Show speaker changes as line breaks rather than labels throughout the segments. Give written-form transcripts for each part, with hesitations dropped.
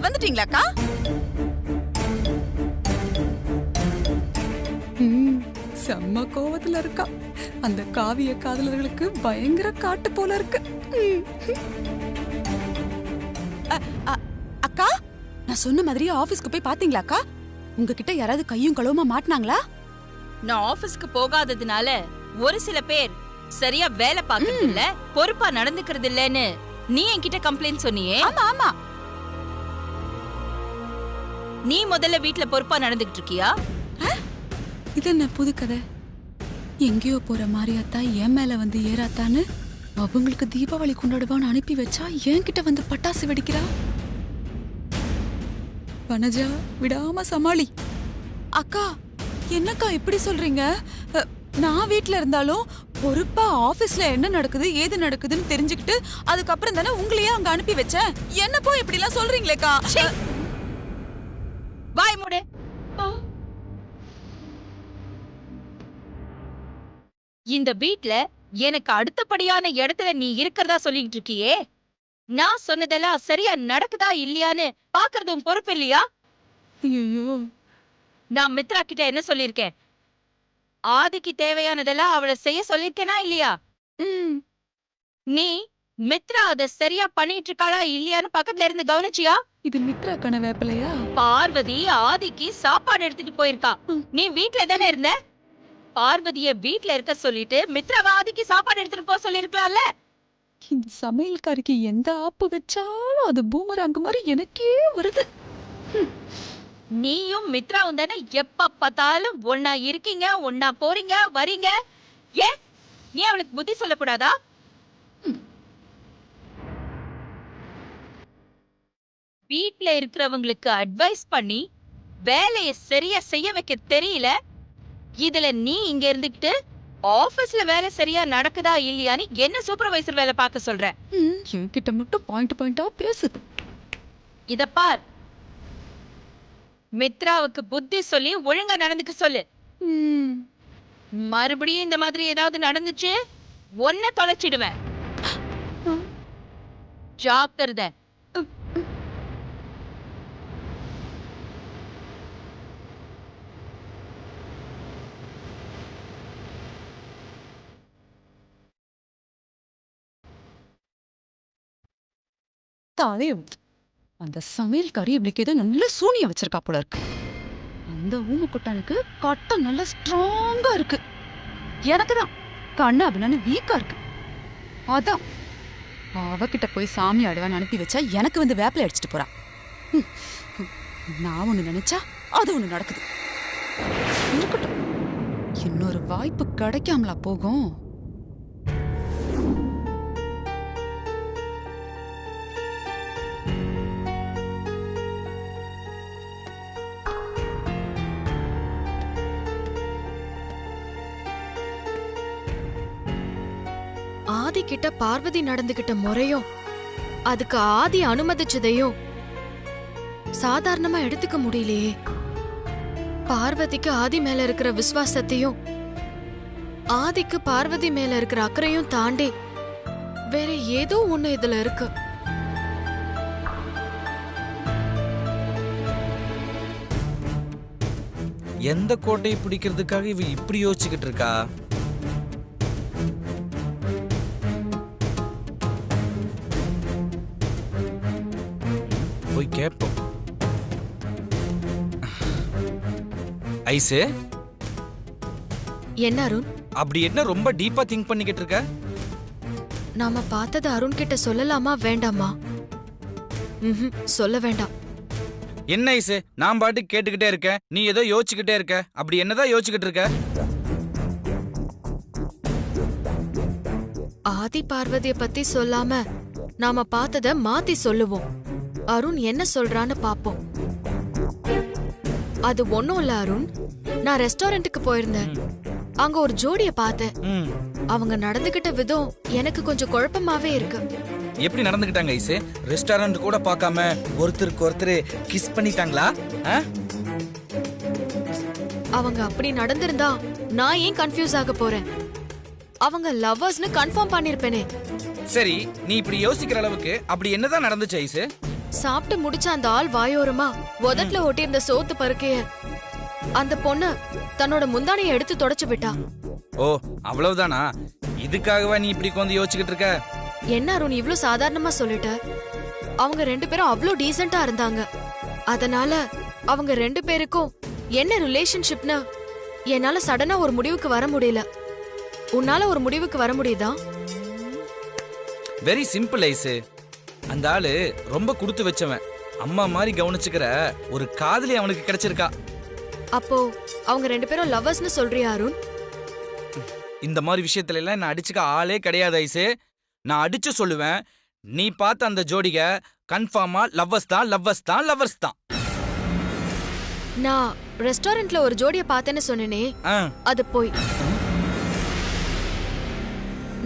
வந்துட்டீங்களாக்கா?
செம்ம கோவத்துல இருக்கா. அந்த காவிய காதலர்களுக்கு பயங்கர காட்டு போல இருக்கு.
அக்கா, நான் சொன்ன மாதிரி ஆபீஸ்க்கு போய் பாத்தீங்களாக்கா? உங்ககிட்ட யாராவது கையும் களவுமா மாட்டினாங்களா?
நான் ஆபீஸ்க்கு போகாததுனால ஒரு சில பேர் சரியா வேலை பார்க்கறது இல்ல, பொறுப்பா நடந்துக்கிறது இல்லன்னு நீ என்கிட்ட கம்ப்ளைண்ட் சொன்னியே.
ஆமா ஆமா.
நீ முதல்ல வீட்ல பொறுப்பா நடந்துகிட்டு இருக்கியா?
இது என்ன புது கதை? எங்கேயோ போற மாரியாத்தா என் மேல வந்து ஏறாத்தான்னு அவங்களுக்கு தீபாவளி கொண்டாடுவான்னு அனுப்பி வச்சா என்கிட்ட வந்து பட்டாசு வெடிக்கிறா. வனஜா, விடாம சமாளி.
அக்கா, என்னக்கா இப்படி சொல்றீங்க? நான் வீட்ல இருந்தாலும் பொறுப்பா ஆபீஸ்ல என்ன நடக்குது ஏது நடக்குதுன்னு தெரிஞ்சுக்கிட்டு அதுக்கப்புறம் தானே உங்களையே அங்க அனுப்பி வச்சேன். என்ன போய் இப்படி எல்லாம் சொல்றீங்களேக்கா?
வாய் மூடு. இந்த வீட்ல எனக்கு அடுத்தபடியான இடத்துல நீ இருக்கிறதா சொல்லிட்டு இருக்கியே, நான் சொன்னதெல்லாம் சரியா நடக்குதா இல்லையான்னு பாக்குறதும் பொறுப்பு இல்லையா?
ஐயோ,
நான் மித்ரா கிட்ட என்ன சொல்லிருக்கேன்? ஆதிக்கு தேவையானதெல்லாம் அவளை செய்ய சொல்லிருக்கேனா இல்லையா? நீ மித்ரா அத சரியா பண்ணிட்டு இருக்காளா இல்லையான்னு பக்கத்துல இருந்து கவனிச்சியா?
இது மித்ரா கண வேப்பலையா?
பார்வதி ஆதிக்கு சாப்பாடு எடுத்துட்டு போயிருக்கா. நீ வீட்ல தானே இருந்த? பார்வதிய வீட்ல இருக்க சொல்லிட்டு மித்ராவை ஆதிக்கு சாப்பாடு எடுத்துட்டு போக சொல்லிருக்கலாம்ல.
இந்த சமையல்காரிக்கு எந்த ஆப்பு வச்சாலும் அது பூமராங்கு மாதிரி எனக்கே வருது.
நீயும் மித்ராவும் தானே எப்ப பார்த்தாலும் ஒன்னா இருக்கீங்க, ஒன்னா போறீங்க வரீங்க. ஏன் நீ அவளுக்கு புத்தி சொல்லக்கூடாதா? வீட்ல இருக்கிறவங்களுக்கு அட்வைஸ் பண்ணி வேலைய சரியா செய்ய வைக்க தெரியல. இதுல நீ இங்க இருந்துகிட்டு ஆபீஸ்ல வேலை சரியா நடக்குதா இல்லையான்னு என்ன சூப்பர்வைசர் வேலை பார்க்க சொல்ற?
என்கிட்ட மட்டும் பாயிண்டா பேசு.
இத பார், மித்ராவுக்கு புத்தி சொல்லி ஒழுங்கா நடந்துக்க சொல்லு. மறுபடியும் இந்த மாதிரி ஏதாவது நடந்துச்சு ஒன்ன தொலைச்சிடுவேன். ஜாக்கிரதை.
தாயம், அந்த சமையல்காரி இவளுக்கு ஏதோ நல்ல சூனியம் வச்சிருக்கா போல இருக்கு. அந்த ஊம கொட்டானுக்கு கட்டம் நல்ல ஸ்ட்ராங்கா இருக்கு. எனக்கு தான் கண்ணு அப்படின்னு வீக்கா இருக்கு. அதான் அவகிட்ட போய் சாமி ஆடுவான்னு அனுப்பி வச்சா எனக்கு வந்து வேப்பில அடிச்சுட்டு போறா. நான் ஒண்ணு நினைச்சா அது ஒண்ணு நடக்குது. இருக்கட்டும், இன்னொரு வாய்ப்பு கிடைக்காமலா போகும்?
ஆதி கிட்ட பார்வதி நடந்துகிட்ட முறையும் அதுக்கு ஆதி அனுமதிச்சதையும் சாதாரணமா எடுத்துக்க முடியலையே. பார்வதிக்கு ஆதி மேல இருக்கிற விசுவாசத்தையும் ஆதிக்கு பார்வதி மேல இருக்கிற அக்கறையும் தாண்டி வேற ஏதோ ஒண்ணு இதுல இருக்கு.
எந்த கோட்டையை பிடிக்கிறதுக்காக இவ இப்படி யோசிச்சுக்கிட்டு இருக்கா? போய் கேட்போம். ஐசு,
என்ன அருண்?
அப்படி என்ன ரொம்ப டீப்பா திங்க் பண்ணிக்கிட்டு இருக்க?
நாம பார்த்தது அருண் கிட்ட சொல்லலாமா வேண்டாமா? சொல்ல வேண்டாம்.
என்ன ஐசு, நான் பாட்டுக்கு கேட்டுக்கிட்டே இருக்கேன், நீ ஏதோ யோசிச்சுக்கிட்டே இருக்க. அப்படி என்னதான் யோசிச்சுக்கிட்டு இருக்க?
ஆதி பார்வதிய பத்தி சொல்லாம நாம பார்த்தத மாத்தி சொல்லுவோம். அருண் என்ன சொல்றான்னு பாப்போம். அது ஒண்ணும் இல்ல அருண், நான் ரெஸ்டாரண்ட்டுக்கு போயிருந்தேன். அங்க ஒரு ஜோடிய பார்த்தேன். அவங்க நடந்துகிட்ட விதம் எனக்கு கொஞ்சம் குழப்பமாவே இருக்கு.
எப்படி நடந்துக்கிட்டாங்க ஐசு? ரெஸ்டாரண்ட் கூட பார்க்காம ஒருத்தருக்கு ஒருத்தர் கிஸ் பண்ணிட்டாங்களா?
அவங்க அப்படி நடந்திருந்தா நான் ஏன் கன்ஃபியூஸ் ஆக போறேன்? அவங்க லவ்வர்ஸ்னு கன்ஃபார்ம் பண்ணிருப்பேனே.
சரி, நீ இப்படி யோசிக்கிற அளவுக்கு அப்படி என்னதான் நடந்துச்சு ஐசு?
சாப்பிட்டு முடிச்ச அந்த ஆள் வாயோரமா உதட்டுல ஒட்டியிருந்த சோத்து பருக்கைய அந்த பொண்ணு தன்னோட முந்தானைய எடுத்து தொடச்சு விட்டா.
ஓ அவ்வளவுதானா? இதுக்காகவா நீ இப்படி கொஞ்சம் யோசிச்சுக்கிட்டு இருக்க?
என்ன அருண் இவ்ளோ சாதாரணமா சொல்லிட்ட? அவங்க 2 பேரும் அவ்ளோ டீசென்ட்டா இருந்தாங்க. அதனால அவங்க 2 பேருக்கும் என்ன ரிலேஷன்ஷிப்னு என்னால சடனா ஒரு முடிவுக்கு வர முடியல. உன்னால ஒரு முடிவுக்கு வர முடியுதா?
வெரி சிம்பிள் ஐசு. அந்த ஆளு ரொம்ப கொடுத்து வச்சவன். அம்மா மாதிரி கவனிச்சுக்கிற ஒரு காதலி அவனுக்கு கிடைச்சிருக்கா.
அப்போ அவங்க 2 பேரும் லவ்வர்ஸ்னு சொல்றியா அருண்?
இந்த மாதிரி விஷயத்துல எல்லாம் நான் அடிச்சுக்க ஆளே கிடையாது ஐசு. நான் அடிச்சு சொல்லுவேன், நீ பார்த்த அந்த ஜோடிக கன்ஃபார்மா லவ்வர்ஸ் தான், லவ்வர்ஸ் தான், லவ்வர்ஸ் தான்.
நான் ரெஸ்டாரண்ட்ல ஒரு ஜோடிய பார்த்தேன்னு சொன்னேனே,
ஆ,
அது போய்.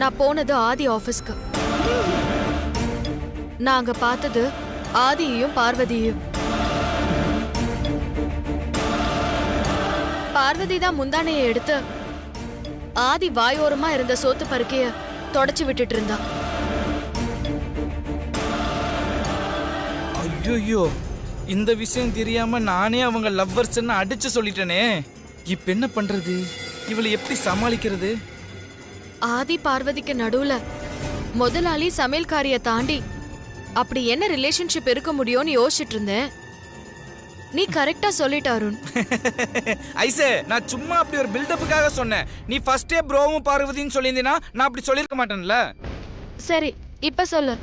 நான் போனது ஆதி ஆபீஸ்க்கு. நான் அங்க பார்த்தது ஆதியையும் பார்வதியையும். பார்வதி தான் முந்தானையை எடுத்து ஆதி வாயோரமா இருந்த சோத்து பருக்கைய தொடச்சு விட்டுட்டு இருந்தா.
ஐயோ இந்த விஷயம் தெரியாம நானே அவங்க லவ்வர்ஸ்ன்னு அடிச்சு சொல்லிட்டேனே. இப்ப என்ன பண்றது? இவளை எப்படி சமாளிக்கிறது?
ஆதி பார்வதிக்கு நடுவுல முதலாளி சமையல்காரிய தாண்டி அப்படி என்ன ரிலேஷன்ஷிப் இருக்க முடியும்னு யோசிச்சுட்டு இருந்தேன். நீ கரெக்டா சொல்லிட்ட அருண்.
ஐசே, நான் சும்மா அப்படி ஒரு பில்டப்புக்காக சொன்னேன். நீ ஃபர்ஸ்டே ப்ரோவும் பார்வதின்னு சொல்லியிருந்தீனா நான் அப்படி சொல்லியிருக்க மாட்டேன்ல.
சரி, இப்ப சொல்லு.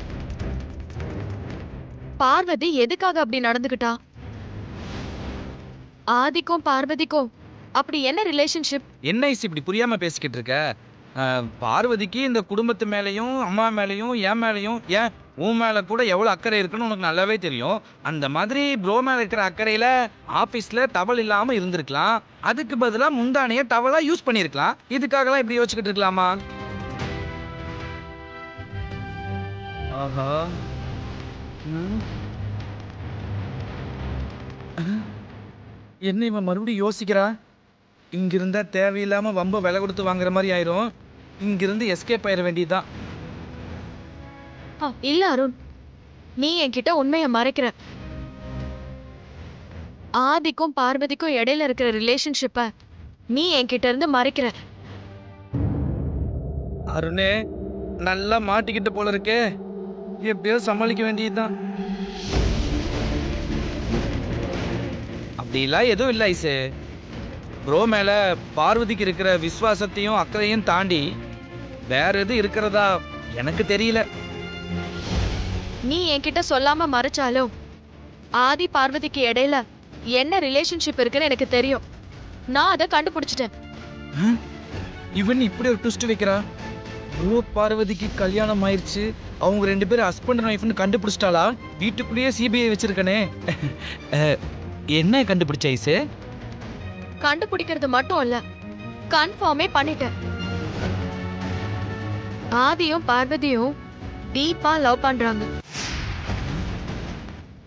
பார்வதி எதுக்காக அப்படி நடந்துக்கிட்டா? ஆதிக்கும் பார்வதிக்கும் அப்படி என்ன ரிலேஷன்ஷிப்?
என்ன ஐசு இப்படி புரியாம பேசிக்கிட்டு இருக்க? பார்வதிக்கு இந்த குடும்பத்து மேலேயும் அம்மா மேலேயும் என் மேலேயும் ஏன் உன் மேலே கூட எவ்வளோ அக்கறை இருக்குன்னு உனக்கு நல்லாவே தெரியும். அந்த மாதிரி ப்ரோ மேலே இருக்கிற அக்கறையில் ஆஃபீஸில் டவல் இல்லாமல் இருந்திருக்கலாம். அதுக்கு பதிலாக முந்தானையை டவலாக யூஸ் பண்ணியிருக்கலாம். இதுக்காகலாம் இப்படி யோசிச்சுக்கிட்டு இருக்கலாமா? ஆஹா, என்ன இவன் மறுபடியும் யோசிக்கிறா? இங்கிருந்தா தேவையில்லாமல் வம்ப விலை கொடுத்து வாங்குற மாதிரி ஆயிரும். இங்கிருந்து எஸ்கேப் ஆயிட வேண்டியதுதான்.
இல்ல அருண், நீ என்கிட்ட உண்மையை மறைக்கிற. ஆதிக்கும் பார்வதிக்கும் இடையில இருக்கிற ரிலேஷன்ஷிப்ப நீ என்கிட்ட இருந்து மறைக்கிற.
அருணே, நல்லா மாட்டிக்கிட்ட போல இருக்கே. எப்படியோ சமாளிக்க வேண்டியதுதான். அப்படிலாம் எதுவும் இல்லை ஐசு. ப்ரோ மேல பார்வதிக்கு இருக்கிற விசுவாசத்தையும் அக்கறையும் தாண்டி வேற எது இருக்கிறதா எனக்கு தெரியல.
நீ என்கிட்ட சொல்லாம மறைச்சாலும் ஆதி பார்வதிக்கு இடையில என்ன ரிலேஷன்ஷிப் இருக்குன்னு எனக்கு தெரியும். நான் அதை கண்டுபிடிச்சிட்டேன்.
இவன் இப்படி ஒரு ட்விஸ்ட் வைக்கிறா. ப்ரோ பார்வதிக்கு கல்யாணம் ஆயிடுச்சு, அவங்க 2 பேரும் ஹஸ்பண்ட் அண்ட் ஒய்ஃப்னு கண்டுபிடிச்சிட்டாளா? வீட்டுக்குள்ளேயே சிபிஐ வச்சிருக்கனே. என்ன கண்டுபிடிச்ச ஐசு?
கண்டுபிடிக்கிறது மட்டும் இல்ல, கன்ஃபார்மே பண்ணிட்டேன். ஆதியும் பார்வதியும் டீப்பா லவ் பண்றாங்க.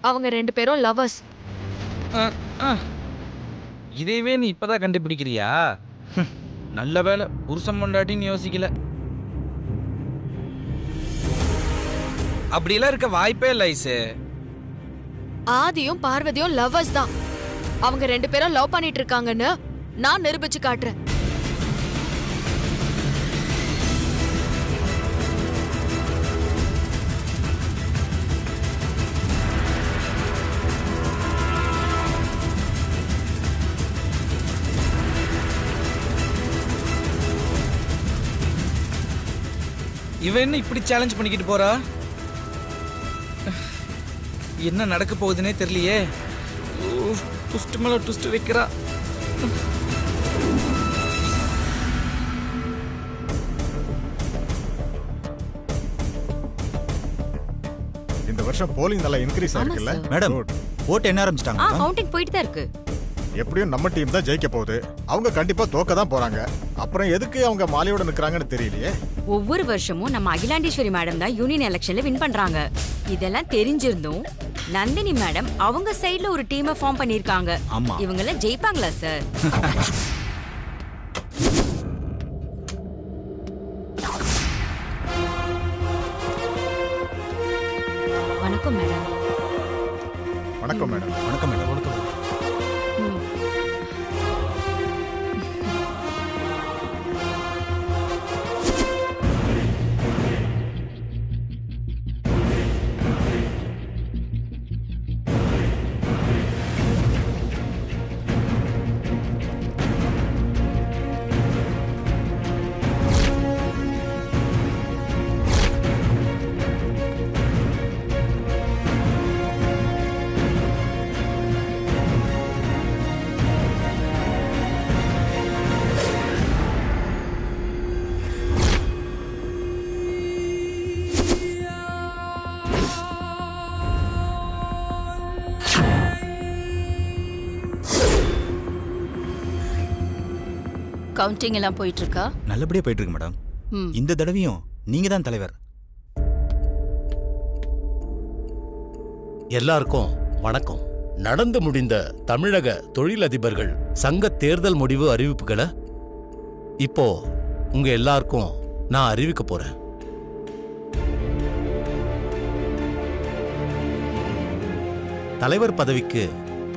அவங்க 2 பேரும் லவ்வர்ஸ்.
இதையவே நீ இப்பதான் கண்டுபிடிக்கிறியா? நல்ல வேலை புருஷன் பொண்டாட்டின்னு யோசிக்கல. அப்படிலாம் இருக்க வாய்ப்பே இல்லை ஐசு.
ஆதியும் பார்வதியும் லவ்வர்ஸ் தான். அவங்க 2 பேரும் லவ் பண்ணிட்டு இருக்காங்கன்னு நான் நிரூபிச்சு காட்டுறேன்.
இவன் என்ன இப்படி சேலஞ்ச் பண்ணிக்கிட்டு போறா? என்ன நடக்க போகுதுன்னே தெரியலையே. ட்விஸ்ட் மேல ட்விஸ்ட் வைக்கிறா.
இந்த வருஷம் போலிங் நல்லா இன்க்ரீஸ் ஆயிருக்குல்ல
மேடம்? ஓட்டு என்ன ஆரம்பிச்சிட்டாங்க?
கவுண்டிங் போயிட்டு தான் இருக்கு.
எப்படியும் நம்ம டீம் தான் ஜெயிக்க போகுது. அவங்க கண்டிப்பா தோக்க தான் போறாங்க. அப்புறம் எதுக்கு அவங்க மாலையோட நிக்கறாங்கன்னு தெரியலையே.
ஒவ்வொரு வருஷமும் நம்ம அகிலாண்டேஸ்வரி மேடம் தான் யூனியன் எலெக்ஷன்ல வின் பண்றாங்க. இதெல்லாம் தெரிஞ்சிருந்தும் நந்தினி மேடம் அவங்க சைடுல ஒரு டீமை ஃபார்ம் பண்ணிருக்காங்க. இவங்கள ஜெயிப்பாங்களா சார்? வணக்கம் மேடம்.
வணக்கம் மேடம்.
வணக்கம் மேடம். வணக்கம்.
கவுண்டிங் எல்லாம் போயிட்டு இருக்கா?
நல்லபடியா போயிட்டு இருக்கு மேடம். இந்த தடவையும் நீங்க தான் தலைவர்.
எல்லாருக்கும் வணக்கம். நடந்து முடிந்த தமிழக தொழிலதிபர்கள் சங்க தேர்தல் முடிவு அறிவிப்புகளை இப்போ உங்க எல்லாருக்கும் நான் அறிவிக்க போறேன். தலைவர் பதவிக்கு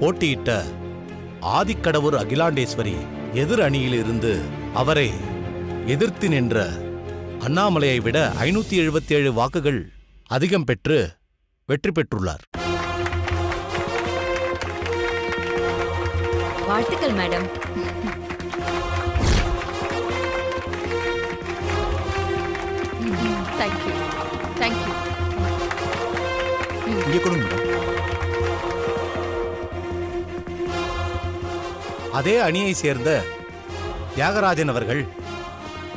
போட்டியிட்ட ஆதிக்கடவுர் அகிலாண்டேஸ்வரி எதிர் அணியில் இருந்து அவரை எதிர்த்து நின்ற அண்ணாமலையை விட 577 வாக்குகள் அதிகம் பெற்று வெற்றி பெற்றுள்ளார்.
வாழ்த்துக்கள் மேடம்.
Thank you thank you.
இங்க கொடுங்க மேடம்.
அதே அணியை சேர்ந்த தியாகராஜன் அவர்கள்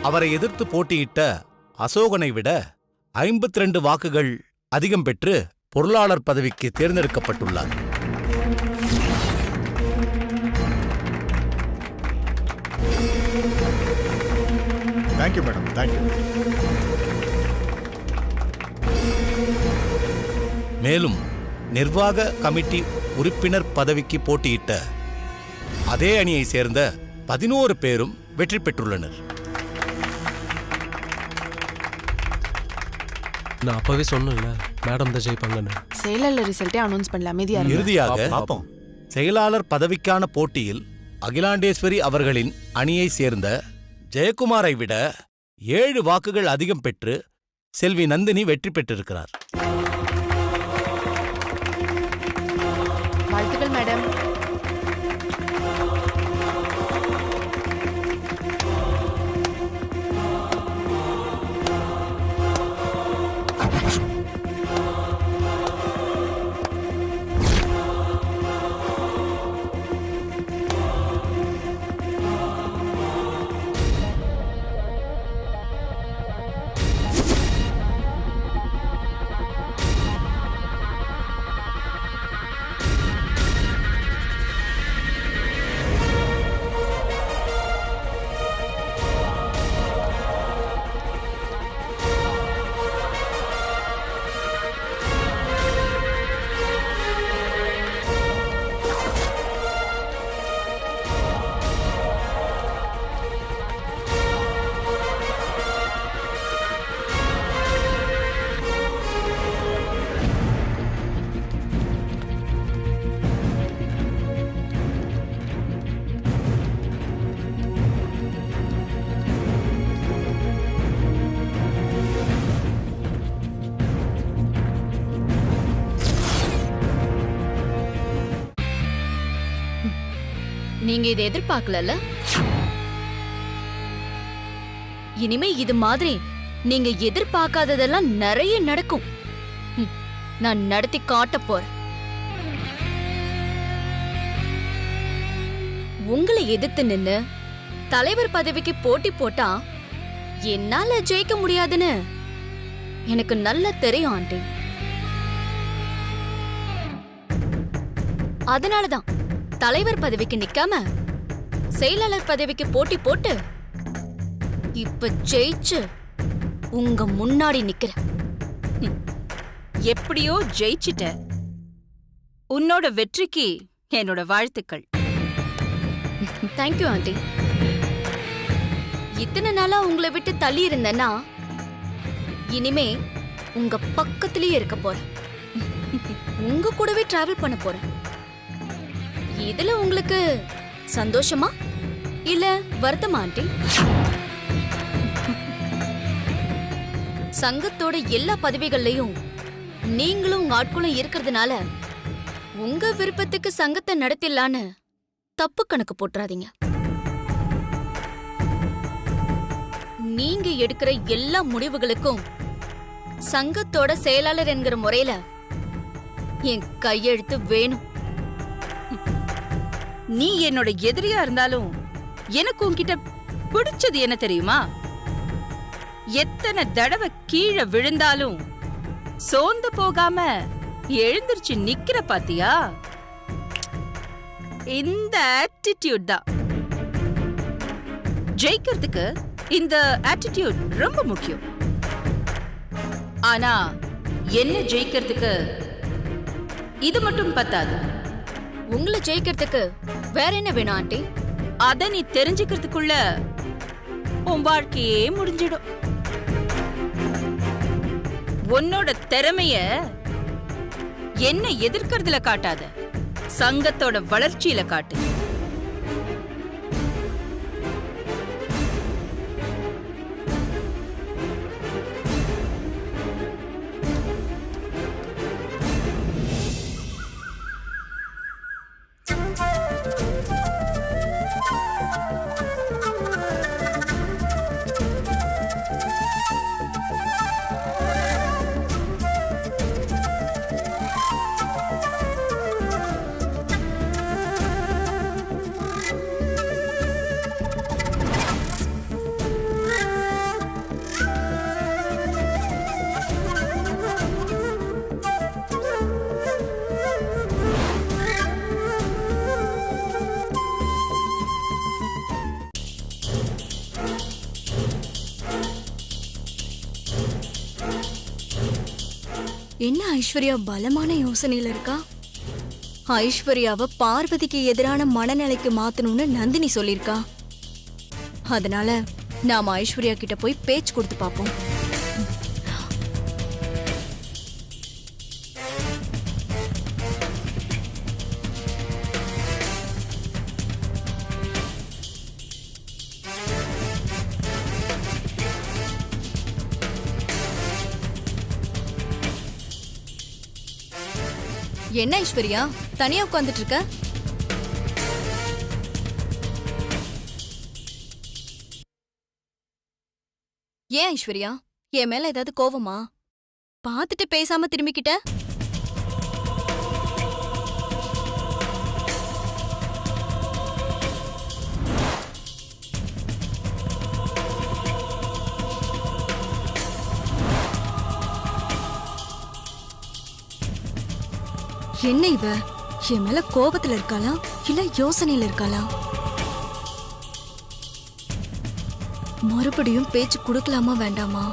அவரை எதிர்த்து போட்டியிட்ட அசோகனை விட 52 வாக்குகள் அதிகம் பெற்று பொருளாளர் பதவிக்கு தேர்ந்தெடுக்கப்பட்டுள்ளார்.
Thank you madam. தேங்க்யூ.
மேலும் நிர்வாக கமிட்டி உறுப்பினர் பதவிக்கு போட்டியிட்ட அதே அணியை சேர்ந்த 11 பேரும் வெற்றி பெற்றுள்ளனர்.
நான் அப்பவே சொன்னேன்ல மேடம் தான் ஜெயிப்பாங்கன்னு.
செயலாளர் ரிசல்ட்டே அனௌன்ஸ் பண்ணல. அமைதியா இருங்க.
இறுதியாக செயலாளர் பதவிக்கான போட்டியில் அகிலாண்டேஸ்வரி அவர்களின் அணியை சேர்ந்த ஜெயக்குமாரை விட 7 வாக்குகள் அதிகம் பெற்று செல்வி நந்தினி வெற்றி பெற்றிருக்கிறார்.
வாழ்த்துக்கள் மேடம்.
நீங்க இதை எதிர்பார்க்கல. இனிமே இது மாதிரி நீங்க எதிர்பார்க்காததெல்லாம் நிறைய நடக்கும். நான் நடத்தி காட்ட போறேன். உங்களை எதிர்த்து நின்னு தலைவர் பதவிக்கு போட்டி போட்டா என்னால ஜெயிக்க முடியாதுன்னு எனக்கு நல்லா தெரியும் ஆண்டி. அதனாலதான் தலைவர் பதவிக்கு நிக்காம செயலாளர் பதவிக்கு போட்டி போட்டு இப்ப ஜெயிச்சு உங்க முன்னாடி நிக்கிறேன்.
எப்படியோ ஜெயிச்சிட்ட. உன்னோட வெற்றிக்கு என்னோட வாழ்த்துக்கள்.
Thank you aunty. இத்தனை நாளா உங்களை விட்டு தள்ளி இருந்தேன்னா இனிமே உங்க பக்கத்திலேயே இருக்க போறேன்.
உங்க கூடவே டிராவல் பண்ண போறேன். இதுல உங்களுக்கு சந்தோஷமா இல்ல வருத்தமா ஆண்டி? சங்கத்தோட எல்லா பதவிகள்லயும் நீங்களும் உங்க ஆட்களும் இருக்கிறதுனால உங்க விருப்பத்துக்கு சங்கத்தை நடத்திடலான்னு தப்பு கணக்கு போட்டுறாதீங்க. நீங்க எடுக்கிற எல்லா முடிவுகளுக்கும் சங்கத்தோட செயலாளர் என்கிற முறையில என் கையெழுத்து வேணும்.
நீ என்னோட எதிரியா இருந்தாலும் எனக்கு உன்கிட்ட பிடிச்சது என்ன தெரியுமா? எத்தனை தடவை கீழே விழுந்தாலும் சோர்ந்து போகாம எழுந்திருச்சு நிக்கிற பாத்தியா? இந்த ஆட்டிடியூட் தான். ஜெயிக்கிறதுக்கு இந்த ஆட்டிடியூட் ரொம்ப முக்கியம். ஆனா என்ன ஜெயிக்கிறதுக்கு இது மட்டும் பத்தாது.
உங்களை ஜெயிக்கிறதுக்கு வேற என்ன வேணும் ஆண்டி?
அத நீ தெரிஞ்சுக்கிறதுக்குள்ள உன் வாழ்க்கையே முடிஞ்சிடும். உன்னோட திறமைய என்ன எதிர்க்கிறதுல காட்டாத, சங்கத்தோட வளர்ச்சியில காட்டு.
என்ன ஐஸ்வர்யா பலமான யோசனையில இருக்கா? ஐஸ்வர்யாவை பார்வதிக்கு எதிரான மனநிலைக்கு மாத்தணும்னு நந்தினி சொல்லிருக்கா. அதனால நாம ஐஸ்வர்யா கிட்ட போய் பேச்சு கொடுத்து பாப்போம். என்ன ஐஸ்வர்யா தனியா உட்கார்ந்துட்டு இருக்க? ஏன் ஐஸ்வர்யா, என் மேல ஏதாவது கோவமா? பார்த்துட்டு பேசாம திரும்பிக்கிட்ட? என்ன இவ என் மேல கோபத்துல இருக்காளா இல்ல யோசனையில இருக்காளா? மறுபடியும் பேச்சு கொடுக்கலாமா வேண்டாமா?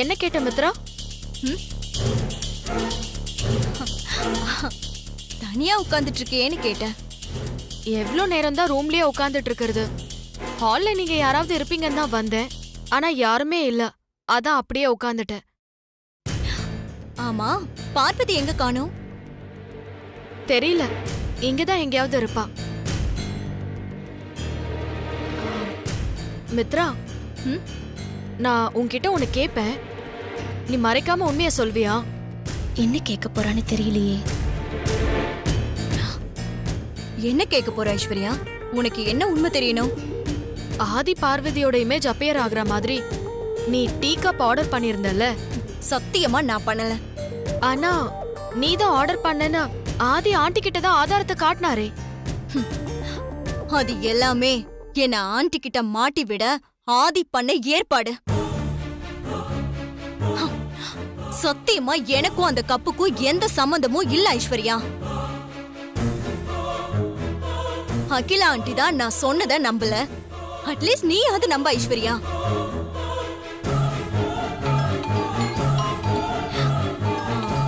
என்ன கேட்ட மித்ரா?
தனியா உட்கார்ந்துட்டு இருக்கேன்னு கேட்டேன்.
எவ்வளவு நேரம் தான் ரூம்லயே உட்கார்ந்துட்டு இருக்கிறது? ஹால்ல நீங்க யாராவது இருப்பீங்கன்னு தான் வந்தேன். ஆனா யாருமே இல்ல, அதான் அப்படியே உட்கார்ந்துட்டேன்.
ஆமா, பார்வதி எங்க காணோம்?
தெரியல, இங்கதான் எங்கேயாவது இருப்பா. மித்ரா, நான் உன்கிட்ட ஒன்னு கேப்பேன், நீ மறைக்காம உண்மைய சொல்வியா?
என்ன கேட்க போறான்னு தெரியலையே. என்ன கேட்க போற ஐஸ்வர்யா? உனக்கு என்ன உண்மை தெரியணும்?
ஆதி பார்வதியோட இமேஜ் அப்பியர் ஆகுற மாதிரி நீ டீ கப் ஆர்டர் பண்ணிருந்தல?
சத்தியமா நான் பண்ணல.
ஆனா நீதான் ஆர்டர் பண்ணன ஆதி ஆண்டி கிட்ட தான் ஆதாரத்தை காட்டினாரே.
அது எல்லாமே என்ன ஆண்டி கிட்ட மாட்டி விட ஆதி பண்ண ஏற்பாடு. சத்தியமா எனக்கும் அந்த கப்புக்கும் எந்த சம்பந்தமும் இல்ல ஐஸ்வர்யா. அகிலா ஆண்டி தான் நான் சொன்னதை நம்பல. அட்லீஸ்ட் நீ அது நம்ப ஐஸ்வர்யா.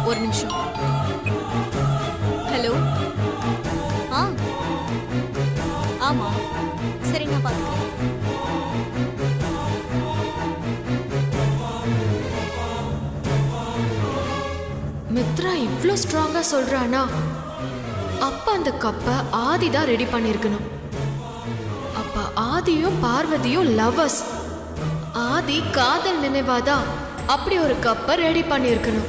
ஒரு நிமிஷம். ஹலோ. ஆமா, சரி நான் பாத்துக்கிறேன்.
மித்ரா இவ்ளோ ஸ்ட்ராங்கா சொல்றானா அப்ப அந்த கப்பை ஆதி தான் ரெடி பண்ணிருக்கணும். அப்ப ஆதியும் பார்வதியும் லவர்ஸ். ஆதி காதல் நினைவாதான் அப்படி ஒரு கப்பை ரெடி பண்ணிருக்கணும்.